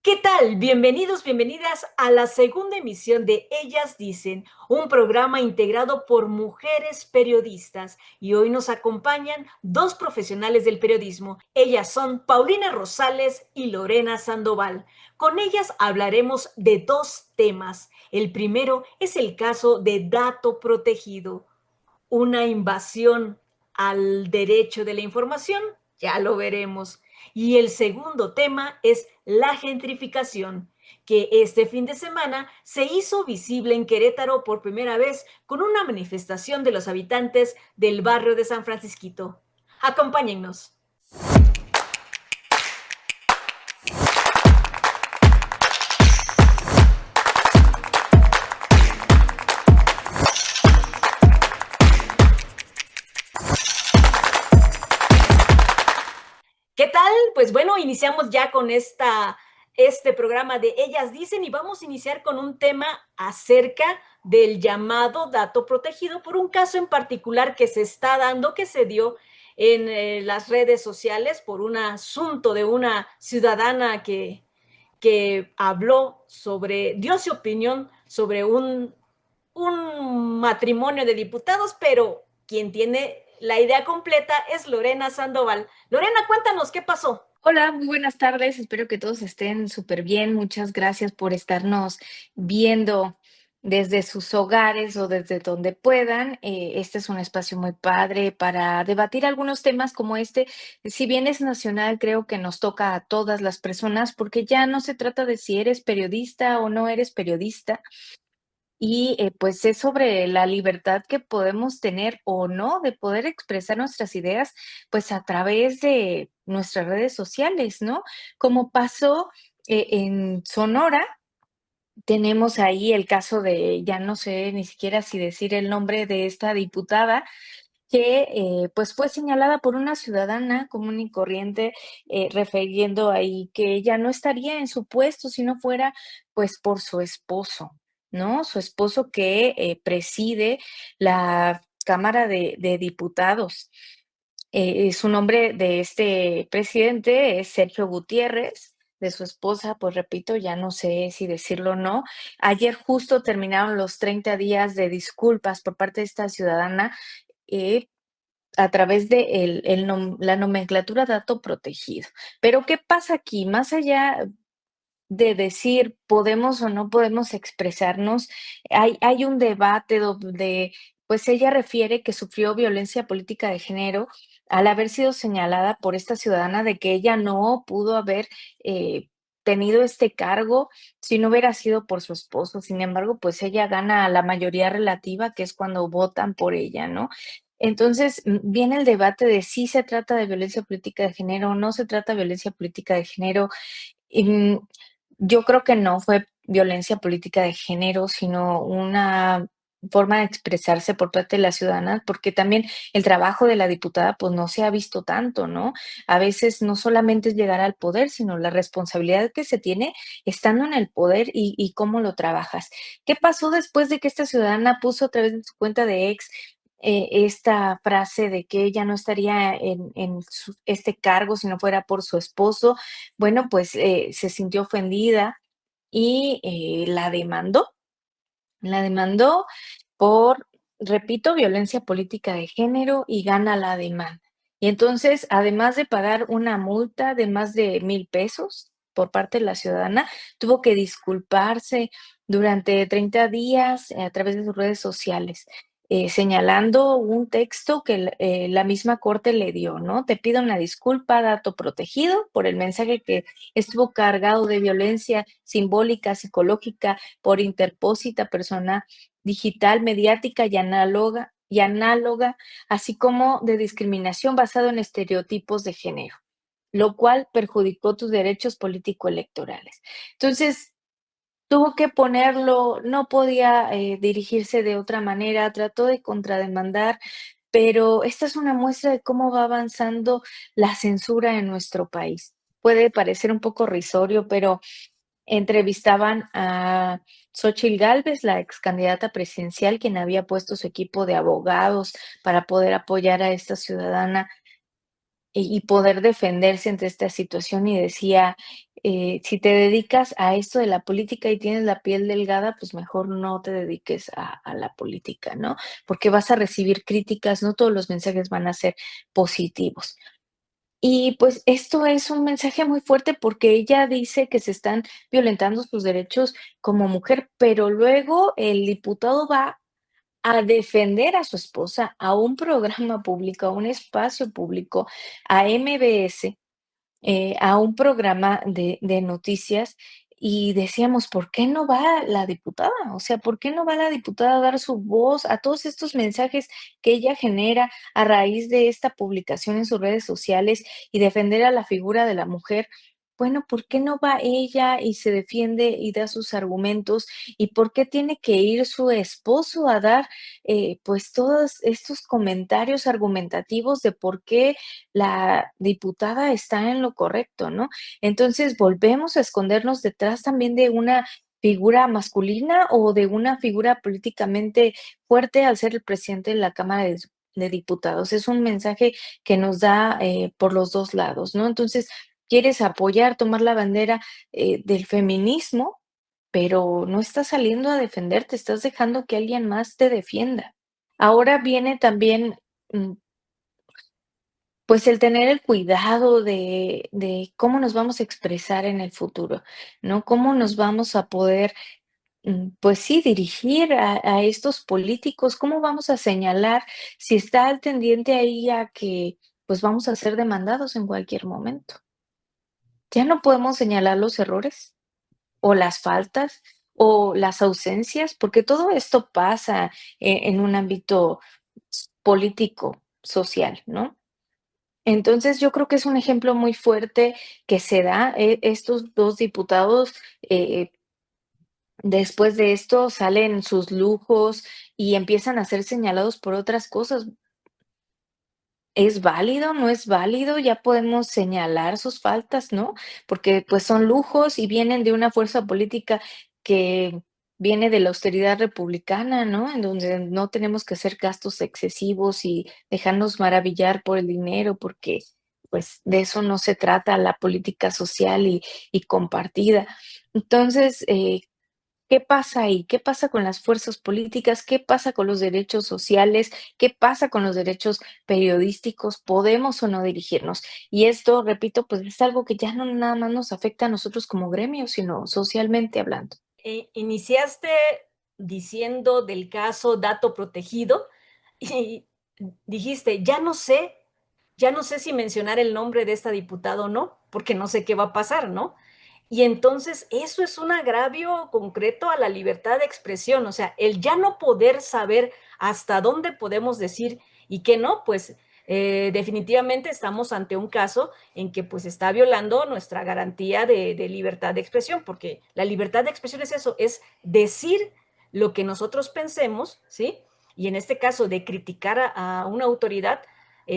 ¿Qué tal? Bienvenidos, bienvenidas a la segunda emisión de Ellas Dicen, un programa integrado por mujeres periodistas. Y hoy nos acompañan dos profesionales del periodismo. Ellas son Paulina Rosales y Lorena Sandoval. Con ellas hablaremos de dos temas. El primero es el caso de dato protegido, una invasión al derecho de la información, ya lo veremos. Y el segundo tema es la gentrificación, que este fin de semana se hizo visible en Querétaro por primera vez con una manifestación de los habitantes del barrio de San Francisquito. Acompáñennos. ¿Qué tal? Pues bueno, iniciamos ya con este programa de Ellas Dicen y vamos a iniciar con un tema acerca del llamado dato protegido por un caso en particular que se está dando, que se dio en las redes sociales por un asunto de una ciudadana que habló sobre, dio su opinión sobre un matrimonio de diputados, pero quien tiene la idea completa es Lorena Sandoval. Lorena, cuéntanos qué pasó. Hola, muy buenas tardes. Espero que todos estén súper bien. Muchas gracias por estarnos viendo desde sus hogares o desde donde puedan. Este es un espacio muy padre para debatir algunos temas como este. Si bien es nacional, creo que nos toca a todas las personas porque ya no se trata de si eres periodista o no eres periodista, pues es sobre la libertad que podemos tener o no de poder expresar nuestras ideas, pues a través de nuestras redes sociales, ¿no? Como pasó en Sonora, tenemos ahí el caso de, ya no sé ni siquiera si decir el nombre de esta diputada, que pues fue señalada por una ciudadana común y corriente, refiriendo ahí que ella no estaría en su puesto si no fuera pues por su esposo, ¿no? Su esposo que preside la Cámara de Diputados. Su nombre de este presidente es Sergio Gutiérrez, de su esposa, pues repito, ya no sé si decirlo o no. Ayer justo terminaron los 30 días de disculpas por parte de esta ciudadana, eh, a través de la nomenclatura dato protegido. Pero, ¿qué pasa aquí? Más allá de decir podemos o no podemos expresarnos, hay un debate donde, pues, ella refiere que sufrió violencia política de género al haber sido señalada por esta ciudadana de que ella no pudo haber, tenido este cargo si no hubiera sido por su esposo. Sin embargo, pues, ella gana la mayoría relativa, que es cuando votan por ella, ¿no? Entonces, viene el debate de si se trata de violencia política de género o no se trata de violencia política de género. Y, yo creo que no fue violencia política de género, sino una forma de expresarse por parte de las ciudadanas, porque también el trabajo de la diputada, pues, no se ha visto tanto, ¿no? A veces no solamente es llegar al poder, sino la responsabilidad que se tiene estando en el poder y cómo lo trabajas. ¿Qué pasó después de que esta ciudadana puso a través de su cuenta de ex, esta frase de que ella no estaría en este cargo si no fuera por su esposo? Bueno, pues, se sintió ofendida y, la demandó por, repito, violencia política de género y gana la demanda. Y entonces, además de pagar una multa de más de 1,000 pesos por parte de la ciudadana, tuvo que disculparse durante 30 días a través de sus redes sociales, señalando un texto que la misma corte le dio, ¿no? Te pido una disculpa, dato protegido, por el mensaje que estuvo cargado de violencia simbólica, psicológica, por interpósita persona digital, mediática y análoga, así como de discriminación basado en estereotipos de género, lo cual perjudicó tus derechos político-electorales. Entonces, tuvo que ponerlo, no podía, dirigirse de otra manera, trató de contrademandar, pero esta es una muestra de cómo va avanzando la censura en nuestro país. Puede parecer un poco risorio, pero entrevistaban a Xóchitl Gálvez, la ex candidata presidencial, quien había puesto su equipo de abogados para poder apoyar a esta ciudadana. y poder defenderse ante esta situación y decía, si te dedicas a esto de la política y tienes la piel delgada, pues mejor no te dediques a la política, ¿no? Porque vas a recibir críticas, no todos los mensajes van a ser positivos. Y pues esto es un mensaje muy fuerte porque ella dice que se están violentando sus derechos como mujer, pero luego el diputado va a defender a su esposa a un programa público, a un espacio público, a MBS, a un programa de noticias y decíamos, ¿por qué no va la diputada? O sea, ¿por qué no va la diputada a dar su voz a todos estos mensajes que ella genera a raíz de esta publicación en sus redes sociales y defender a la figura de la mujer? Bueno, ¿por qué no va ella y se defiende y da sus argumentos? ¿Y por qué tiene que ir su esposo a dar, pues, todos estos comentarios argumentativos de por qué la diputada está en lo correcto, ¿no? Entonces, volvemos a escondernos detrás también de una figura masculina o de una figura políticamente fuerte al ser el presidente de la Cámara de Diputados. Es un mensaje que nos da por los dos lados, ¿no? Entonces, quieres apoyar, tomar la bandera del feminismo, pero no estás saliendo a defenderte, estás dejando que alguien más te defienda. Ahora viene también mm, pues el tener el cuidado de cómo nos vamos a expresar en el futuro, ¿no? Cómo nos vamos a poder, pues sí, dirigir a estos políticos, cómo vamos a señalar si está al tendiente ahí a que, pues vamos a ser demandados en cualquier momento. Ya no podemos señalar los errores o las faltas o las ausencias, porque todo esto pasa en un ámbito político, social, ¿no? Entonces, yo creo que es un ejemplo muy fuerte que se da, estos 2 diputados, eh, después de esto salen sus lujos y empiezan a ser señalados por otras cosas. ¿Es válido? ¿No es válido? Ya podemos señalar sus faltas, ¿no? Porque, pues, son lujos y vienen de una fuerza política que viene de la austeridad republicana, ¿no? En donde no tenemos que hacer gastos excesivos y dejarnos maravillar por el dinero, porque, pues, de eso no se trata la política social y compartida. Entonces, ¿qué pasa ahí? ¿Qué pasa con las fuerzas políticas? ¿Qué pasa con los derechos sociales? ¿Qué pasa con los derechos periodísticos? ¿Podemos o no dirigirnos? Y esto, repito, pues es algo que ya no nada más nos afecta a nosotros como gremio, sino socialmente hablando. Iniciaste diciendo del caso dato protegido y dijiste, ya no sé si mencionar el nombre de esta diputada o no, porque no sé qué va a pasar, ¿no? Y entonces eso es un agravio concreto a la libertad de expresión, o sea, el ya no poder saber hasta dónde podemos decir y qué no, pues definitivamente estamos ante un caso en que pues está violando nuestra garantía de libertad de expresión, porque la libertad de expresión es eso, es decir lo que nosotros pensemos, ¿sí? Y en este caso de criticar a una autoridad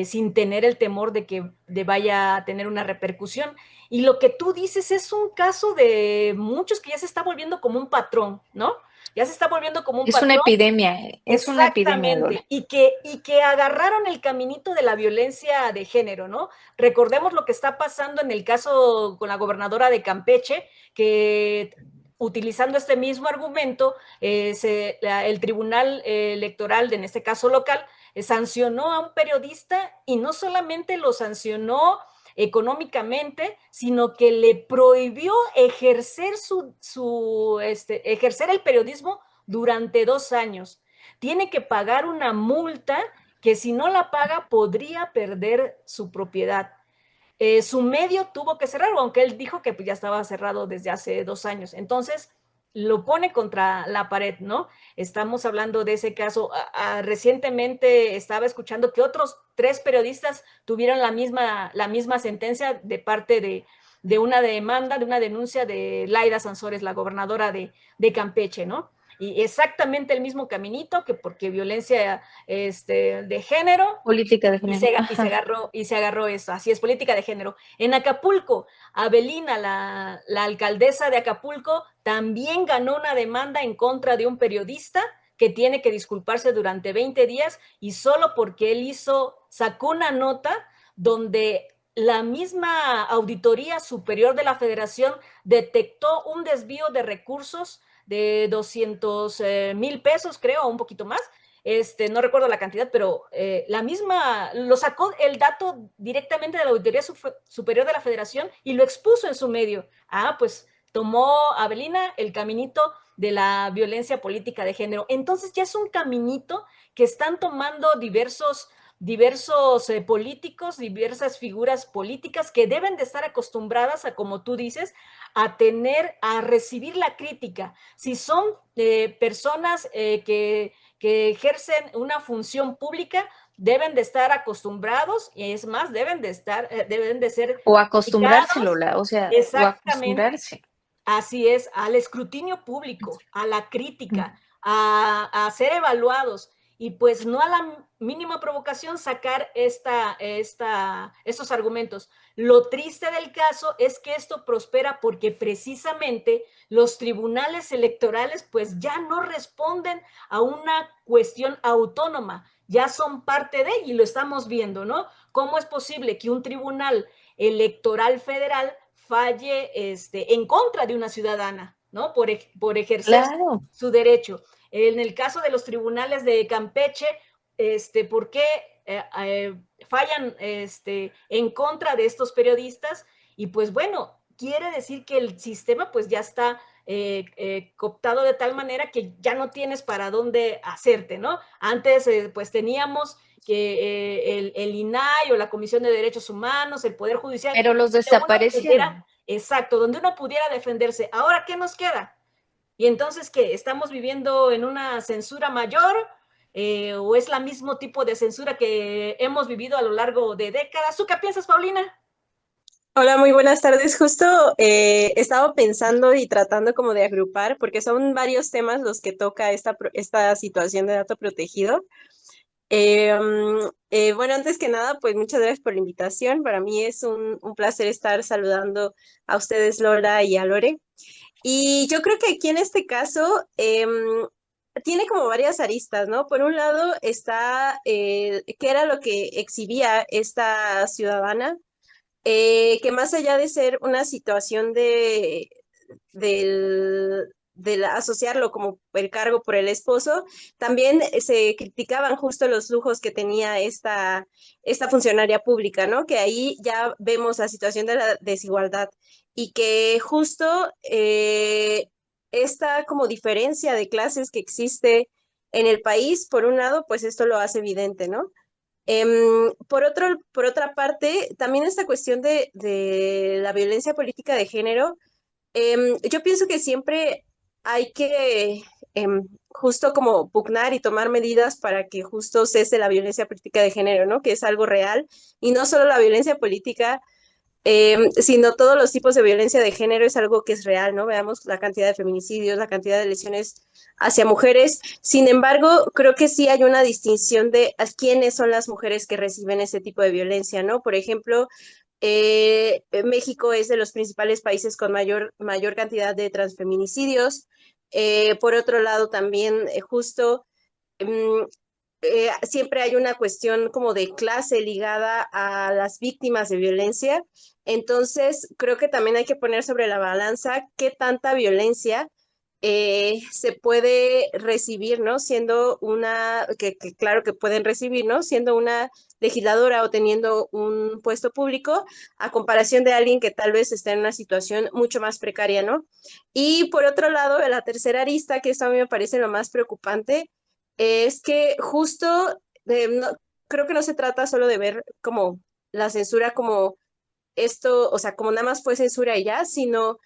sin tener el temor de que vaya a tener una repercusión. Y lo que tú dices es un caso de muchos que ya se está volviendo como un patrón, ¿no? Ya se está volviendo como un patrón. Es una epidemia, Lola. Exactamente, y que agarraron el caminito de la violencia de género, ¿no? Recordemos lo que está pasando en el caso con la gobernadora de Campeche, que utilizando este mismo argumento, el Tribunal Electoral, en este caso local, sancionó a un periodista y no solamente lo sancionó económicamente, sino que le prohibió ejercer ejercer el periodismo durante 2 años. Tiene que pagar una multa que si no la paga podría perder su propiedad. Su medio tuvo que cerrar, aunque él dijo que pues, ya estaba cerrado desde hace 2 años. Entonces, lo pone contra la pared, ¿no? Estamos hablando de ese caso. Recientemente estaba escuchando que otros 3 periodistas tuvieron la misma sentencia de parte de una demanda, de una denuncia de Laida Sansores, la gobernadora Campeche, ¿no? Y exactamente el mismo caminito que porque violencia de género Política de género. Ajá. y se agarró eso. Así es, política de género. En Acapulco, Abelina, la alcaldesa de Acapulco, también ganó una demanda en contra de un periodista que tiene que disculparse durante 20 días y solo porque él sacó una nota donde la misma Auditoría Superior de la Federación detectó un desvío de recursos de 200,000 pesos, creo, o un poquito más. No recuerdo la cantidad, pero la misma, lo sacó el dato directamente de la Auditoría Superior de la Federación y lo expuso en su medio. Pues tomó Avelina el caminito de la violencia política de género. Entonces ya es un caminito que están tomando diversos políticos, diversas figuras políticas que deben de estar acostumbradas a, como tú dices, a recibir la crítica. Si son personas que ejercen una función pública, deben de estar acostumbrados y es más, deben de ser O acostumbrarse, dedicados Lola, o sea, o exactamente. acostumbrarse. Así es, al escrutinio público, a la crítica, a ser evaluados y pues no a la mínima provocación sacar estos argumentos. Lo triste del caso es que esto prospera porque precisamente los tribunales electorales pues ya no responden a una cuestión autónoma, ya son parte de, y lo estamos viendo, ¿no? ¿Cómo es posible que un tribunal electoral federal falle en contra de una ciudadana, ¿no? Por ejercer Claro. su derecho? En el caso de los tribunales de Campeche, ¿por qué fallan en contra de estos periodistas? Y pues bueno, quiere decir que el sistema pues ya está cooptado de tal manera que ya no tienes para dónde hacerte, ¿no? Antes pues teníamos que el INAI o la Comisión de Derechos Humanos, el Poder Judicial, Pero los donde uno pudiera, desaparecieron. exacto, donde uno pudiera defenderse. Ahora, ¿qué nos queda? Y entonces, ¿qué? ¿Estamos viviendo en una censura mayor? ¿O es el mismo tipo de censura que hemos vivido a lo largo de décadas? ¿Tú qué piensas, Paulina? Hola, muy buenas tardes. Justo estaba pensando y tratando como de agrupar, porque son varios temas los que toca esta situación de dato protegido. Bueno, antes que nada, pues muchas gracias por la invitación. Para mí es un placer estar saludando a ustedes, Lola y a Lore. Y yo creo que aquí en este caso tiene como varias aristas, ¿no? Por un lado está qué era lo que exhibía esta ciudadana, que más allá de ser una situación del asociarlo como el cargo por el esposo, también se criticaban justo los lujos que tenía esta funcionaria pública, ¿no? Que ahí ya vemos la situación de la desigualdad y que justo esta como diferencia de clases que existe en el país, por un lado, pues esto lo hace evidente, ¿no? Por otra parte, también esta cuestión de la violencia política de género, yo pienso que siempre hay que justo como pugnar y tomar medidas para que justo cese la violencia política de género, ¿no? Que es algo real y no solo la violencia política, sino todos los tipos de violencia de género es algo que es real, ¿no? Veamos la cantidad de feminicidios, la cantidad de lesiones hacia mujeres. Sin embargo, creo que sí hay una distinción de a quiénes son las mujeres que reciben ese tipo de violencia, ¿no? Por ejemplo, México es de los principales países con mayor cantidad de transfeminicidios. Por otro lado, también justo mm, siempre hay una cuestión como de clase ligada a las víctimas de violencia. Entonces, creo que también hay que poner sobre la balanza qué tanta violencia se puede recibir, ¿no? Siendo que claro que pueden recibir, ¿no? Siendo una legisladora o teniendo un puesto público, a comparación de alguien que tal vez está en una situación mucho más precaria, ¿no? Y por otro lado, la tercera arista, que esto a mí me parece lo más preocupante, es que justo creo que no se trata solo de ver como la censura como esto, o sea, como nada más fue censura y ya, sino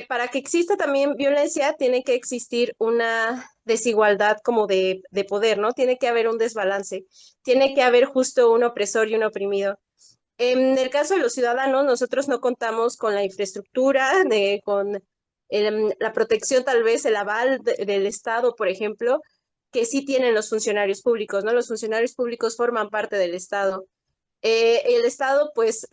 para que exista también violencia, tiene que existir una desigualdad como de poder, ¿no? Tiene que haber un desbalance, tiene que haber justo un opresor y un oprimido. En el caso de los ciudadanos, nosotros no contamos con la infraestructura, con la protección, tal vez el aval del Estado, por ejemplo, que sí tienen los funcionarios públicos, ¿no? Los funcionarios públicos forman parte del Estado. El Estado, pues,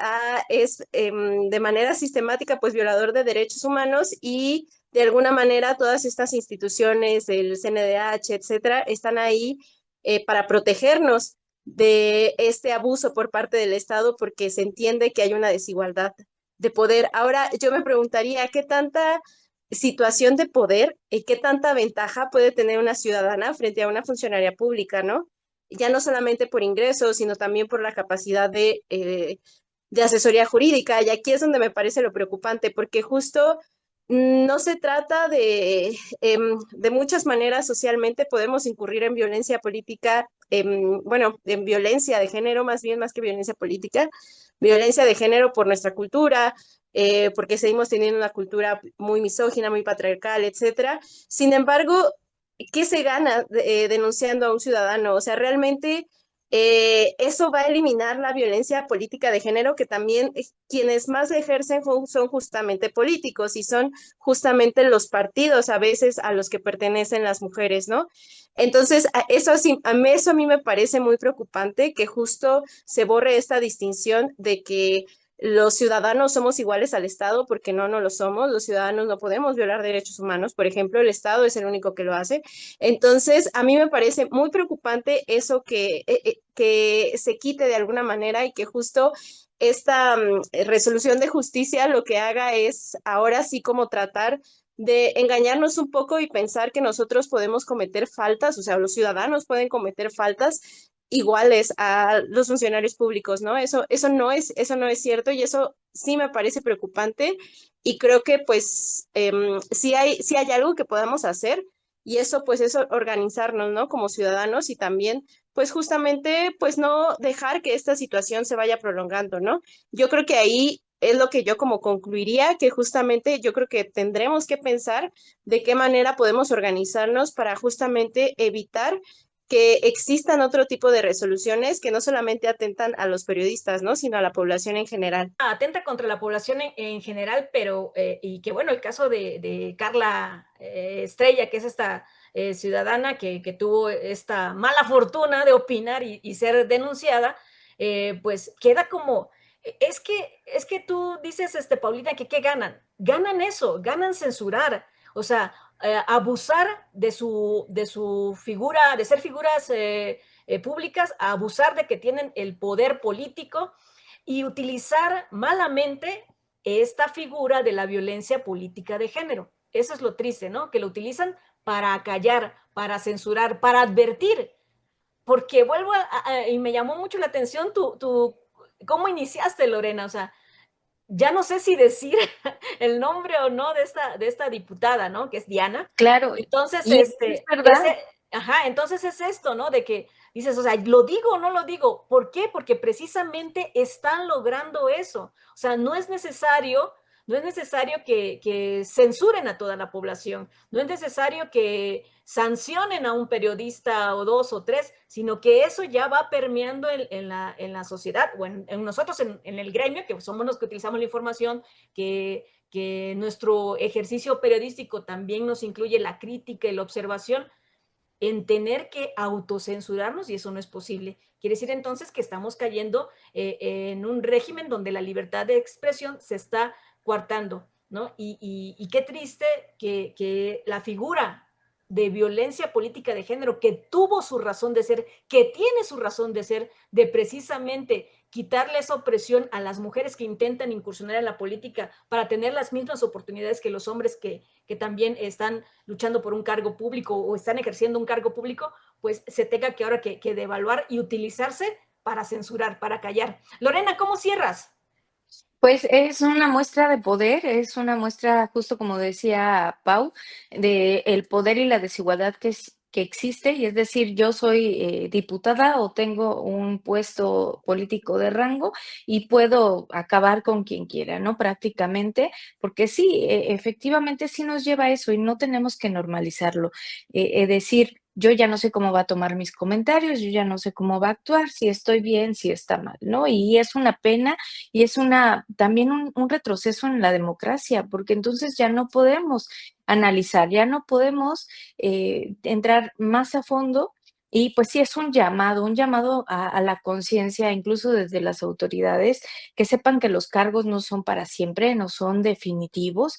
es de manera sistemática, pues, violador de derechos humanos y de alguna manera todas estas instituciones, el CNDH, etcétera, están ahí para protegernos de este abuso por parte del Estado porque se entiende que hay una desigualdad de poder. Ahora yo me preguntaría, ¿qué tanta situación de poder y qué tanta ventaja puede tener una ciudadana frente a una funcionaria pública, ¿no? Ya no solamente por ingresos, sino también por la capacidad de asesoría jurídica. Y aquí es donde me parece lo preocupante, porque justo no se trata de muchas maneras socialmente podemos incurrir en violencia política, bueno, en violencia de género, más bien, más que violencia política, violencia de género por nuestra cultura, porque seguimos teniendo una cultura muy misógina, muy patriarcal, etcétera. Sin embargo, ¿qué se gana denunciando a un ciudadano? O sea, realmente eso va a eliminar la violencia política de género, que también quienes más ejercen son justamente políticos y son justamente los partidos a veces a los que pertenecen las mujeres, ¿no? Entonces, eso a mí me parece muy preocupante, que justo se borre esta distinción de que los ciudadanos somos iguales al Estado, porque no lo somos. Los ciudadanos no podemos violar derechos humanos, por ejemplo, el Estado es el único que lo hace. Entonces, a mí me parece muy preocupante eso que se quite de alguna manera y que justo esta resolución de justicia lo que haga es ahora sí como tratar de engañarnos un poco y pensar que nosotros podemos cometer faltas, o sea, los ciudadanos pueden cometer faltas iguales a los funcionarios públicos, ¿no? Eso no es cierto y eso sí me parece preocupante y creo que pues sí hay algo que podamos hacer y eso pues es organizarnos, ¿no? Como ciudadanos y también pues justamente pues no dejar que esta situación se vaya prolongando, ¿no? Yo creo que ahí es lo que yo como concluiría, que justamente yo creo que tendremos que pensar de qué manera podemos organizarnos para justamente evitar que existan otro tipo de resoluciones que no solamente atentan a los periodistas, ¿no? Sino a la población en general. Atenta contra la población en general, pero, y que bueno, el caso de Carla Estrella, que es esta ciudadana que tuvo esta mala fortuna de opinar y ser denunciada, pues queda como, es que tú dices, Paulina, que ¿qué ganan? Ganan eso, ganan censurar, o sea, abusar de su figura, de ser figuras públicas, a abusar de que tienen el poder político y utilizar malamente esta figura de la violencia política de género. Eso es lo triste, ¿no? Que lo utilizan para callar, para censurar, para advertir. Porque vuelvo y me llamó mucho la atención cómo iniciaste, Lorena. O sea, ya no sé si decir el nombre o no de esta diputada, ¿no? Que es Diana. Claro, Entonces, y es verdad. entonces es esto, ¿no? De que dices, o sea, ¿lo digo o no lo digo? ¿Por qué? Porque precisamente están logrando eso. O sea, no es necesario que censuren a toda la población, no es necesario que sancionen a un periodista o dos o tres, sino que eso ya va permeando en la sociedad o en nosotros, en el gremio, que somos los que utilizamos la información, que nuestro ejercicio periodístico también nos incluye la crítica y la observación, en tener que autocensurarnos y eso no es posible. Quiere decir entonces que estamos cayendo en un régimen donde la libertad de expresión se está coartando, ¿no? Y qué triste que la figura de violencia política de género que tuvo su razón de ser, que tiene su razón de ser, de precisamente quitarle esa opresión a las mujeres que intentan incursionar en la política para tener las mismas oportunidades que los hombres que también están luchando por un cargo público o están ejerciendo un cargo público, pues se tenga que ahora que devaluar y utilizarse para censurar, para callar. Lorena, ¿cómo cierras? Pues es una muestra de poder, es una muestra, justo como decía Pau, de el poder y la desigualdad que existe, y es decir, yo soy diputada o tengo un puesto político de rango y puedo acabar con quien quiera, ¿no? Prácticamente, porque sí, efectivamente sí nos lleva a eso y no tenemos que normalizarlo. Decir, yo ya no sé cómo va a tomar mis comentarios, yo ya no sé cómo va a actuar, si estoy bien, si está mal, ¿no? Y es una pena y es también un retroceso en la democracia, porque entonces ya no podemos analizar, ya no podemos entrar más a fondo. Y pues sí, es un llamado a la conciencia, incluso desde las autoridades, que sepan que los cargos no son para siempre, no son definitivos.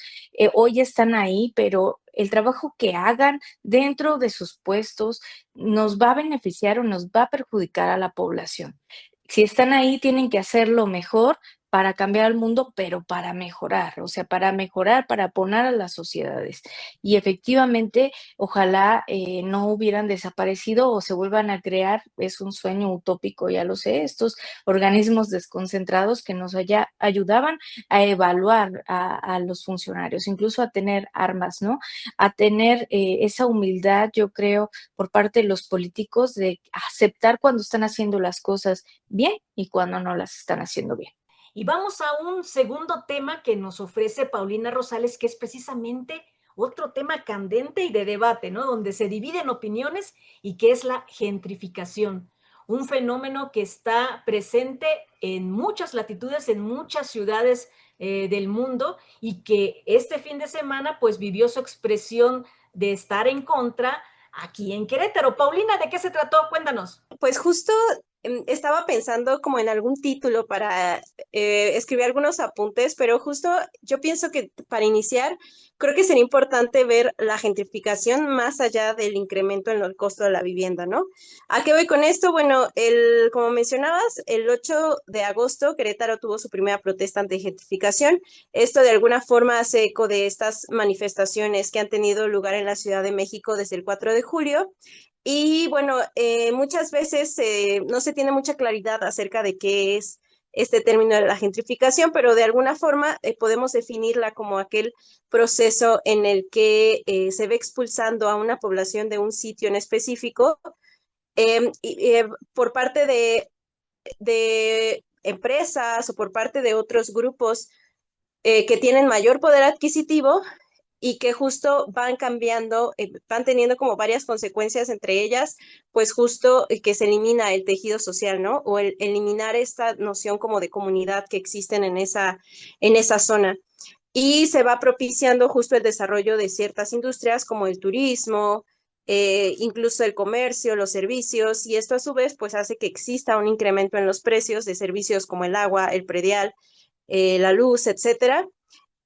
Hoy están ahí, pero el trabajo que hagan dentro de sus puestos nos va a beneficiar o nos va a perjudicar a la población. Si están ahí, tienen que hacerlo mejor para cambiar al mundo, pero para mejorar, o sea, para mejorar, para poner a las sociedades. Y efectivamente, ojalá no hubieran desaparecido o se vuelvan a crear, es un sueño utópico, ya lo sé, estos organismos desconcentrados que nos ayudaban a evaluar a los funcionarios, incluso a tener armas, ¿no? A tener esa humildad, yo creo, por parte de los políticos de aceptar cuando están haciendo las cosas bien y cuando no las están haciendo bien. Y vamos a un segundo tema que nos ofrece Paulina Rosales, que es precisamente otro tema candente y de debate, ¿no? Donde se dividen opiniones y que es la gentrificación, un fenómeno que está presente en muchas latitudes, en muchas ciudades del mundo y que este fin de semana pues vivió su expresión de estar en contra aquí en Querétaro. Paulina, ¿de qué se trató? Cuéntanos. Pues justo estaba pensando como en algún título para escribir algunos apuntes, pero justo yo pienso que para iniciar, creo que sería importante ver la gentrificación más allá del incremento en el costo de la vivienda, ¿no? ¿A qué voy con esto? Bueno, como mencionabas, el 8 de agosto Querétaro tuvo su primera protesta anti-gentrificación. Esto de alguna forma hace eco de estas manifestaciones que han tenido lugar en la Ciudad de México desde el 4 de julio. Y bueno, muchas veces no se tiene mucha claridad acerca de qué es este término de la gentrificación, pero de alguna forma podemos definirla como aquel proceso en el que se ve expulsando a una población de un sitio en específico por parte de empresas o por parte de otros grupos que tienen mayor poder adquisitivo y que justo van cambiando, van teniendo como varias consecuencias, entre ellas, pues justo que se elimina el tejido social, ¿no? O eliminar esta noción como de comunidad que existen en esa zona. Y se va propiciando justo el desarrollo de ciertas industrias como el turismo, incluso el comercio, los servicios, y esto a su vez pues hace que exista un incremento en los precios de servicios como el agua, el predial, la luz, etcétera.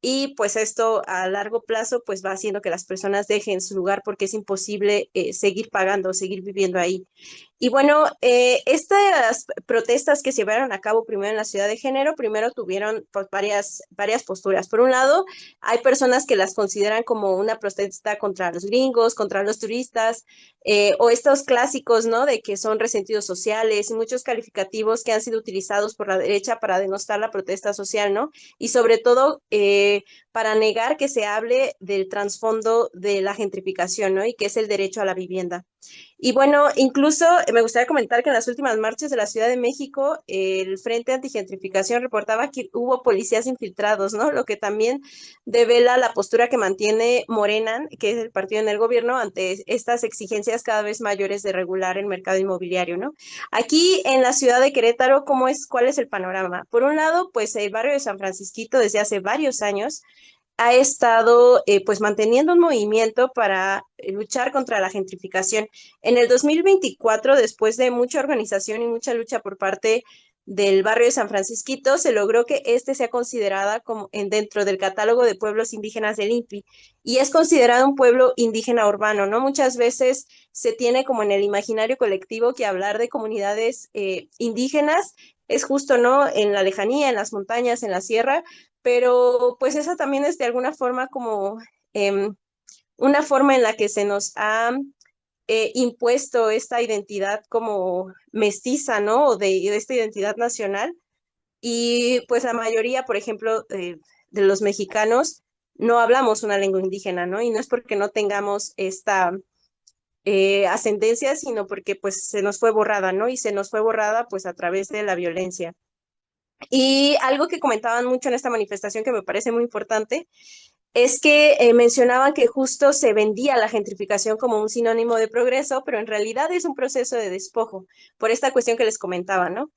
Y pues esto a largo plazo pues va haciendo que las personas dejen su lugar porque es imposible seguir pagando, seguir viviendo ahí. Y bueno, estas protestas que se llevaron a cabo primero en la Ciudad de Género, primero tuvieron pues, varias posturas. Por un lado, hay personas que las consideran como una protesta contra los gringos, contra los turistas, o estos clásicos, ¿no? De que son resentidos sociales y muchos calificativos que han sido utilizados por la derecha para denostar la protesta social, ¿no? Y sobre todo para negar que se hable del trasfondo de la gentrificación, ¿no? Y que es el derecho a la vivienda. Y bueno, incluso me gustaría comentar que en las últimas marchas de la Ciudad de México, el Frente Antigentrificación reportaba que hubo policías infiltrados, ¿no? Lo que también devela la postura que mantiene Morena, que es el partido en el gobierno, ante estas exigencias cada vez mayores de regular el mercado inmobiliario, ¿no? Aquí en la ciudad de Querétaro, ¿cuál es el panorama? Por un lado, pues el barrio de San Francisquito desde hace varios años ha estado pues manteniendo un movimiento para luchar contra la gentrificación. En el 2024, después de mucha organización y mucha lucha por parte del barrio de San Francisquito, se logró que este sea considerada como dentro del catálogo de pueblos indígenas del INPI y es considerado un pueblo indígena urbano, ¿no? Muchas veces se tiene como en el imaginario colectivo que hablar de comunidades indígenas es justo, ¿no? En la lejanía, en las montañas, en la sierra, pero pues esa también es de alguna forma como una forma en la que se nos ha impuesto esta identidad como mestiza, ¿no? O de esta identidad nacional. Y pues la mayoría, por ejemplo, de los mexicanos no hablamos una lengua indígena, ¿no? Y no es porque no tengamos esta ascendencia, sino porque pues se nos fue borrada, ¿no? Y se nos fue borrada pues a través de la violencia. Y algo que comentaban mucho en esta manifestación que me parece muy importante es que mencionaban que justo se vendía la gentrificación como un sinónimo de progreso, pero en realidad es un proceso de despojo, por esta cuestión que les comentaba, ¿no?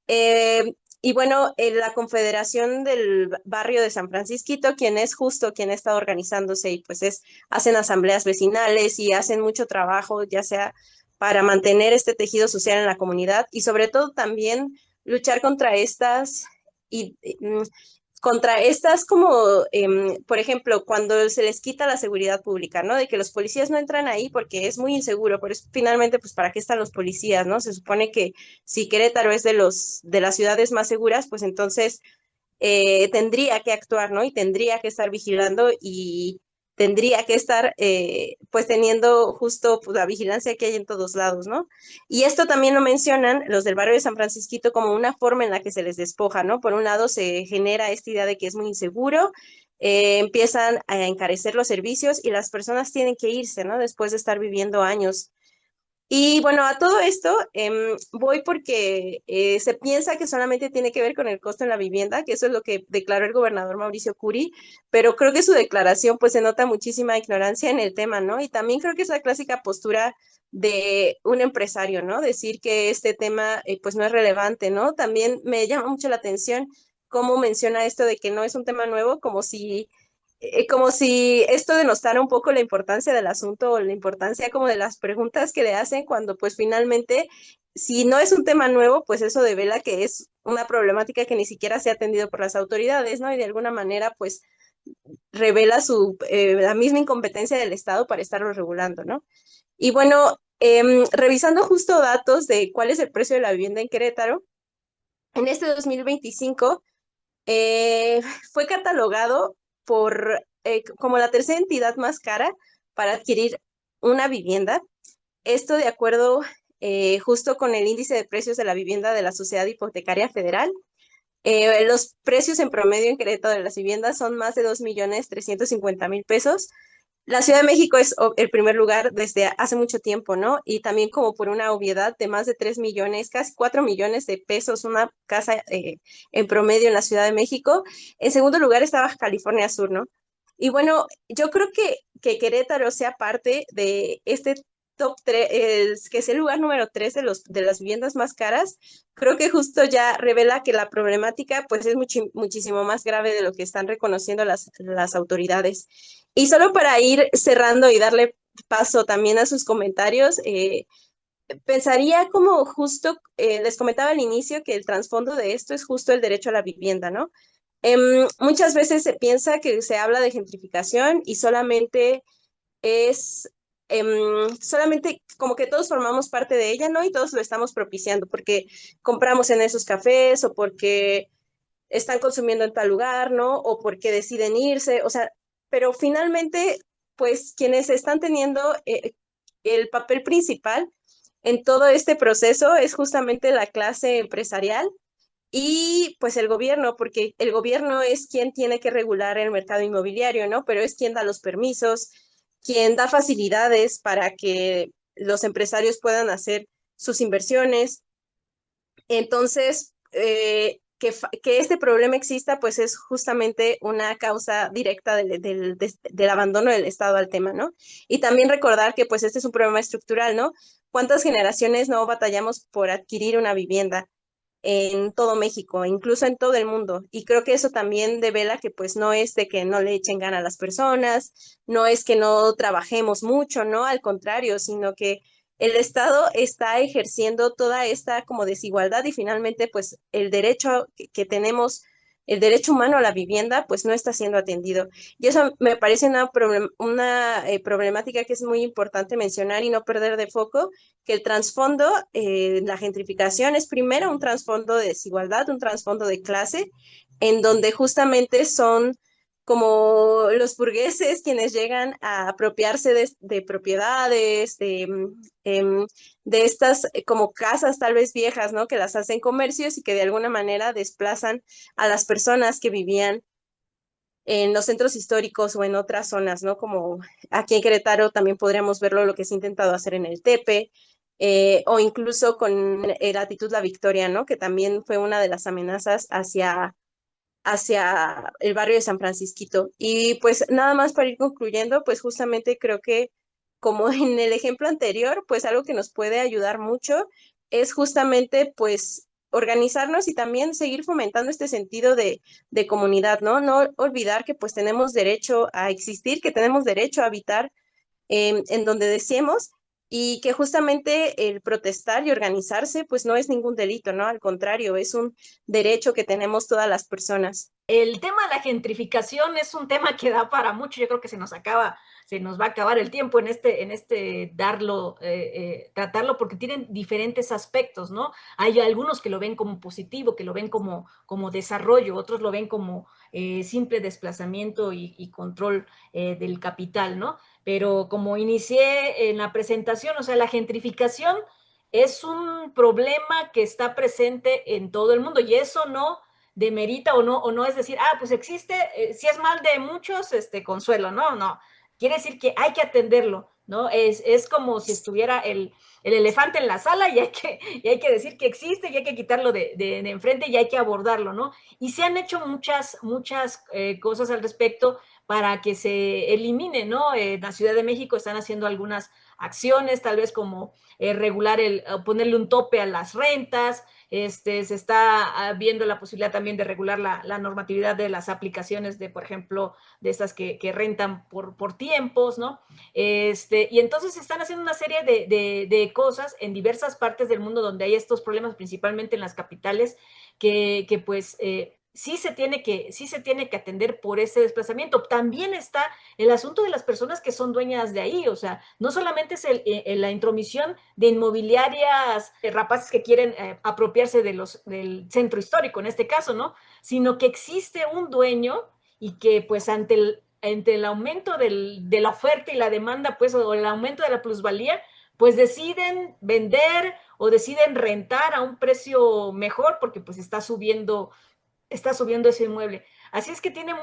Y bueno, la Confederación del Barrio de San Francisquito, quien es justo quien ha estado organizándose y pues hacen asambleas vecinales y hacen mucho trabajo, ya sea para mantener este tejido social en la comunidad y sobre todo también luchar contra estas contra estas como, por ejemplo, cuando se les quita la seguridad pública, ¿no? De que los policías no entran ahí porque es muy inseguro, pero finalmente, pues, ¿para qué están los policías, no? Se supone que si Querétaro es de las ciudades más seguras, pues entonces tendría que actuar, ¿no? Y tendría que estar vigilando y tendría que estar, pues, teniendo justo pues, la vigilancia que hay en todos lados, ¿no? Y esto también lo mencionan los del barrio de San Francisquito como una forma en la que se les despoja, ¿no? Por un lado se genera esta idea de que es muy inseguro, empiezan a encarecer los servicios y las personas tienen que irse, ¿no? Después de estar viviendo años. Y bueno, a todo esto voy porque se piensa que solamente tiene que ver con el costo en la vivienda, que eso es lo que declaró el gobernador Mauricio Curi, pero creo que su declaración pues se nota muchísima ignorancia en el tema, ¿no? Y también creo que es la clásica postura de un empresario, ¿no? Decir que este tema pues no es relevante, ¿no? También me llama mucho la atención cómo menciona esto de que no es un tema nuevo, como si esto denostara un poco la importancia del asunto o la importancia como de las preguntas que le hacen cuando pues finalmente, si no es un tema nuevo, pues eso devela que es una problemática que ni siquiera se ha atendido por las autoridades, ¿no? Y de alguna manera pues revela la misma incompetencia del Estado para estarlo regulando, ¿no? Y bueno, revisando justo datos de cuál es el precio de la vivienda en Querétaro, en este 2025 eh, fue catalogado como la tercera entidad más cara para adquirir una vivienda. Esto de acuerdo justo con el índice de precios de la vivienda de la Sociedad Hipotecaria Federal. Los precios en promedio en Querétaro de las viviendas son más de 2.350.000 pesos. La Ciudad de México es el primer lugar desde hace mucho tiempo, ¿no? Y también como por una obviedad de más de 3 millones, casi 4 millones de pesos, una casa en promedio en la Ciudad de México. En segundo lugar está Baja California Sur, ¿no? Y bueno, yo creo que Querétaro sea parte de este top 3, que es el lugar número 3 de las viviendas más caras. Creo que justo ya revela que la problemática pues es muchísimo más grave de lo que están reconociendo las autoridades. Y solo para ir cerrando y darle paso también a sus comentarios, pensaría como justo, les comentaba al inicio que el trasfondo de esto es justo el derecho a la vivienda, ¿no? Muchas veces se piensa que se habla de gentrificación y es, solamente como que todos formamos parte de ella, ¿no? Y todos lo estamos propiciando porque compramos en esos cafés o porque están consumiendo en tal lugar, ¿no? O porque deciden irse, o sea, pero finalmente, pues quienes están teniendo el papel principal en todo este proceso es justamente la clase empresarial y pues el gobierno, porque el gobierno es quien tiene que regular el mercado inmobiliario, ¿no? Pero es quien da los permisos, quien da facilidades para que los empresarios puedan hacer sus inversiones. Entonces, que este problema exista, pues es justamente una causa directa del abandono del Estado al tema, ¿no? Y también recordar que pues este es un problema estructural, ¿no? ¿Cuántas generaciones no batallamos por adquirir una vivienda en todo México, incluso en todo el mundo? Y creo que eso también devela que pues no es de que no le echen gana a las personas, no es que no trabajemos mucho, ¿no? Al contrario, sino que el Estado está ejerciendo toda esta como desigualdad y finalmente pues el derecho que tenemos, el derecho humano a la vivienda pues no está siendo atendido. Y eso me parece una problemática que es muy importante mencionar y no perder de foco, que el trasfondo, la gentrificación es primero un trasfondo de desigualdad, un trasfondo de clase, en donde justamente son como los burgueses quienes llegan a apropiarse de propiedades, de estas como casas tal vez viejas, ¿no? Que las hacen comercios y que de alguna manera desplazan a las personas que vivían en los centros históricos o en otras zonas, ¿no? Como aquí en Querétaro también podríamos verlo lo que se ha intentado hacer en el Tepe, o incluso con la actitud La Victoria, ¿no? Que también fue una de las amenazas hacia el barrio de San Francisquito. Y pues nada más para ir concluyendo, pues justamente creo que como en el ejemplo anterior, pues algo que nos puede ayudar mucho es justamente pues organizarnos y también seguir fomentando este sentido de comunidad, ¿no? No olvidar que pues tenemos derecho a existir, que tenemos derecho a habitar en donde deseemos y que justamente el protestar y organizarse pues no es ningún delito, ¿no? Al contrario, es un derecho que tenemos todas las personas. El tema de la gentrificación es un tema que da para mucho. Yo creo que se nos va a acabar el tiempo en este tratarlo, porque tienen diferentes aspectos, ¿no? Hay algunos que lo ven como positivo, que lo ven como desarrollo, otros lo ven como simple desplazamiento y control del capital, ¿no? Pero como inicié en la presentación, o sea, la gentrificación es un problema que está presente en todo el mundo, y eso no demerita o no es decir, pues existe, si es mal de muchos, consuelo, no. Quiere decir que hay que atenderlo, ¿no? Es como si estuviera el elefante en la sala y hay que decir que existe y hay que quitarlo de enfrente y hay que abordarlo, ¿no? Y se han hecho muchas cosas al respecto para que se elimine, ¿no? La Ciudad de México están haciendo algunas acciones, tal vez como regular ponerle un tope a las rentas. Se está viendo la posibilidad también de regular la normatividad de las aplicaciones de, por ejemplo, de estas que rentan por tiempos, ¿no? Y entonces se están haciendo una serie de cosas en diversas partes del mundo donde hay estos problemas, principalmente en las capitales, que pues sí se tiene que atender por ese desplazamiento. También está el asunto de las personas que son dueñas de ahí, o sea, no solamente es la intromisión de inmobiliarias rapaces que quieren apropiarse del centro histórico, en este caso, ¿no? Sino que existe un dueño y que pues ante el aumento de la oferta y la demanda, pues, o el aumento de la plusvalía, pues deciden vender o deciden rentar a un precio mejor porque pues está subiendo ese inmueble. Así es que tiene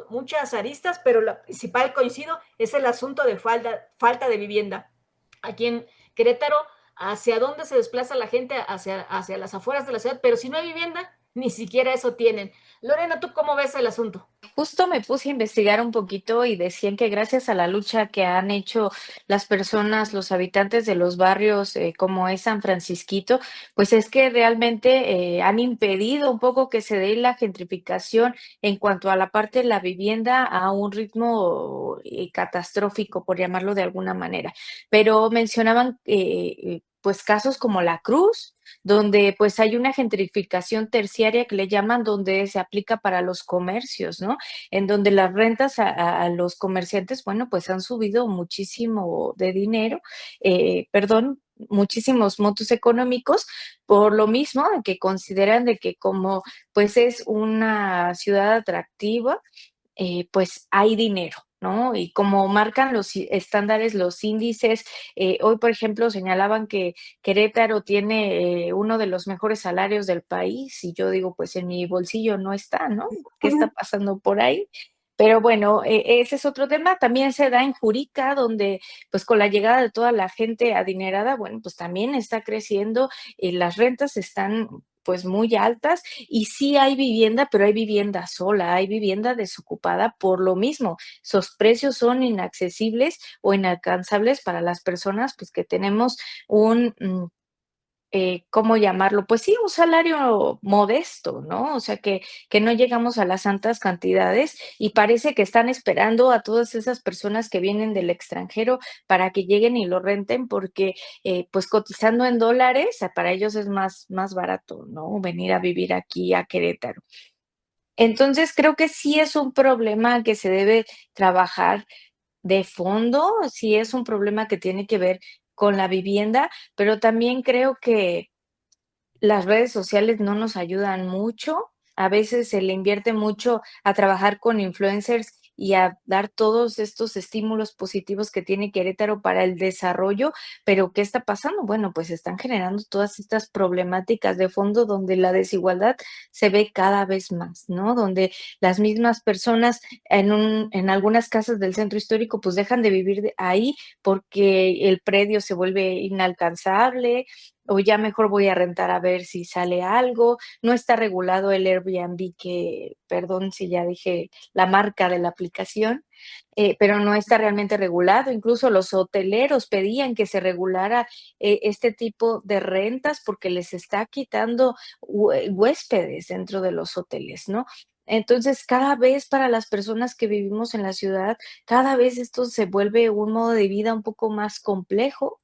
muchas aristas, pero la principal, coincido, es el asunto de falta de vivienda. Aquí en Querétaro, ¿hacia dónde se desplaza la gente? Hacia las afueras de la ciudad, pero si no hay vivienda, ni siquiera eso tienen. Lorena, ¿tú cómo ves el asunto? Justo me puse a investigar un poquito y decían que gracias a la lucha que han hecho las personas, los habitantes de los barrios como es San Francisquito, pues es que realmente han impedido un poco que se dé la gentrificación en cuanto a la parte de la vivienda a un ritmo catastrófico, por llamarlo de alguna manera. Pero mencionaban pues casos como La Cruz, donde pues hay una gentrificación terciaria que le llaman, donde se aplica para los comercios, ¿no? En donde las rentas a los comerciantes, bueno, pues han subido muchísimo de dinero, perdón, muchísimos montos económicos, por lo mismo que consideran de que como pues es una ciudad atractiva, pues hay dinero, ¿no? Y como marcan los estándares, los índices, hoy, por ejemplo, señalaban que Querétaro tiene uno de los mejores salarios del país y yo digo, pues en mi bolsillo no está, ¿no? ¿Qué está pasando por ahí? Pero bueno, ese es otro tema. También se da en Jurica, donde pues con la llegada de toda la gente adinerada, bueno, pues también está creciendo, las rentas están pues muy altas y sí hay vivienda, pero hay vivienda sola, hay vivienda desocupada por lo mismo. Sus precios son inaccesibles o inalcanzables para las personas pues que tenemos un ¿cómo llamarlo? Pues sí, un salario modesto, ¿no? O sea, que no llegamos a las santas cantidades y parece que están esperando a todas esas personas que vienen del extranjero para que lleguen y lo renten porque, pues, cotizando en dólares, para ellos es más barato, ¿no? Venir a vivir aquí a Querétaro. Entonces, creo que sí es un problema que se debe trabajar de fondo, sí es un problema que tiene que ver con la vivienda, pero también creo que las redes sociales no nos ayudan mucho. A veces se le invierte mucho a trabajar con influencers y a dar todos estos estímulos positivos que tiene Querétaro para el desarrollo, pero ¿qué está pasando? Bueno, pues están generando todas estas problemáticas de fondo donde la desigualdad se ve cada vez más, ¿no? Donde las mismas personas en algunas casas del centro histórico pues dejan de vivir ahí porque el predio se vuelve inalcanzable, o ya mejor voy a rentar a ver si sale algo. No está regulado el Airbnb, que, perdón si ya dije la marca de la aplicación, pero no está realmente regulado. Incluso los hoteleros pedían que se regulara este tipo de rentas porque les está quitando huéspedes dentro de los hoteles, ¿no? Entonces, cada vez para las personas que vivimos en la ciudad, cada vez esto se vuelve un modo de vida un poco más complejo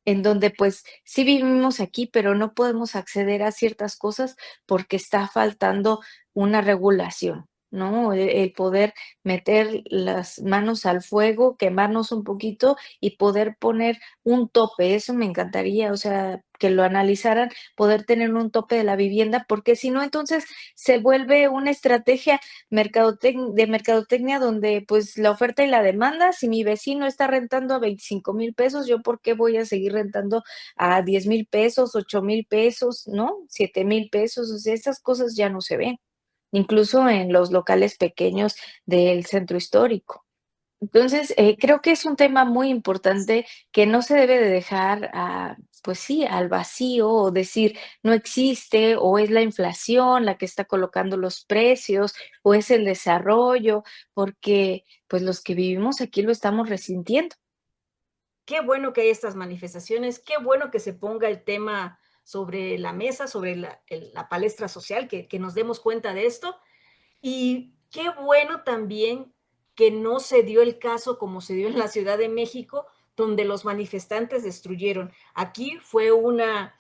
en donde pues sí vivimos aquí, pero no podemos acceder a ciertas cosas porque está faltando una regulación, ¿no? El poder meter las manos al fuego, quemarnos un poquito y poder poner un tope. Eso me encantaría, o sea, que lo analizaran, poder tener un tope de la vivienda, porque si no, entonces se vuelve una estrategia de mercadotecnia donde pues la oferta y la demanda, si mi vecino está rentando a 25,000 pesos, yo por qué voy a seguir rentando a 10,000 pesos, 8,000 pesos, ¿no? 7,000 pesos, o sea, esas cosas ya no se ven, incluso en los locales pequeños del centro histórico. Entonces, creo que es un tema muy importante que no se debe de dejar pues sí, al vacío o decir no existe o es la inflación la que está colocando los precios o es el desarrollo, porque pues los que vivimos aquí lo estamos resintiendo. Qué bueno que hay estas manifestaciones, qué bueno que se ponga el tema sobre la mesa, sobre la palestra social, que nos demos cuenta de esto. Y qué bueno también que no se dio el caso como se dio en la Ciudad de México, donde los manifestantes destruyeron. Aquí fue una